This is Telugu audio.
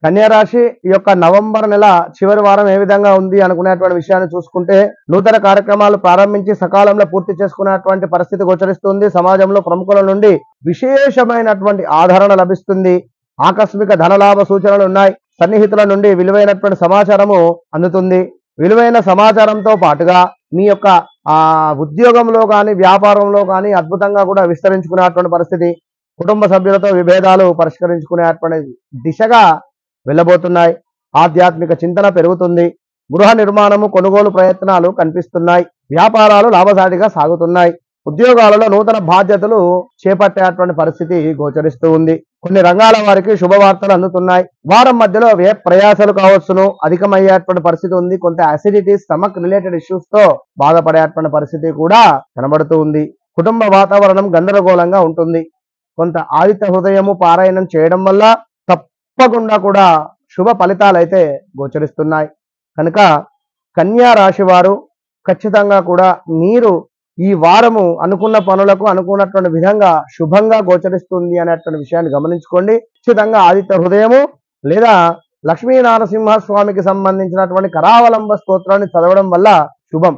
కన్యా రాశి ఈ యొక్క నవంబర్ నెల చివరి వారం ఏ విధంగా ఉంది అనుకునేటువంటి విషయాన్ని చూసుకుంటే, నూతన కార్యక్రమాలు ప్రారంభించి సకాలంలో పూర్తి చేసుకునేటువంటి పరిస్థితి గోచరిస్తుంది. సమాజంలో ప్రముఖుల నుండి విశేషమైనటువంటి ఆదరణ లభిస్తుంది. ఆకస్మిక ధనలాభ సూచనలు ఉన్నాయి. సన్నిహితుల నుండి విలువైనటువంటి సమాచారము అందుతుంది. విలువైన సమాచారంతో పాటుగా మీ యొక్క ఉద్యోగంలో కానీ వ్యాపారంలో కానీ అద్భుతంగా కూడా విస్తరించుకునేటువంటి పరిస్థితి, కుటుంబ సభ్యులతో విభేదాలు పరిష్కరించుకునేటువంటి దిశగా వెళ్ళబోతున్నాయి. ఆధ్యాత్మిక చింతన పెరుగుతుంది. గృహ నిర్మాణము కొనుగోలు ప్రయత్నాలు కనిపిస్తున్నాయి. వ్యాపారాలు లాభసాటిగా సాగుతున్నాయి. ఉద్యోగాలలో నూతన బాధ్యతలు చేపట్టేటువంటి పరిస్థితి గోచరిస్తూ ఉంది. కొన్ని రంగాల వారికి శుభవార్తలు అందుతున్నాయి. వారం మధ్యలో ప్రయాసాలు కావచ్చును అధికమయ్యేటువంటి పరిస్థితి ఉంది. కొంత అసిడిటీ స్టమక్ రిలేటెడ్ ఇష్యూస్ తో బాధపడేటువంటి పరిస్థితి కూడా కనబడుతూ ఉంది. కుటుంబ వాతావరణం గందరగోళంగా ఉంటుంది. కొంత ఆదిత్య హృదయము పారాయణం చేయడం వల్ల తప్పకుండా కూడా శుభ ఫలితాలు అయితే గోచరిస్తున్నాయి. కనుక కన్యా రాశి వారు ఖచ్చితంగా కూడా మీరు ఈ వారము అనుకున్న పనులకు అనుకున్నటువంటి విధంగా శుభంగా గోచరిస్తుంది అనేటువంటి విషయాన్ని గమనించుకోండి. ఖచ్చితంగా ఆదిత్య హృదయము లేదా లక్ష్మీ నారసింహ స్వామికి సంబంధించినటువంటి కరావలంబ స్తోత్రాన్ని చదవడం వల్ల శుభం.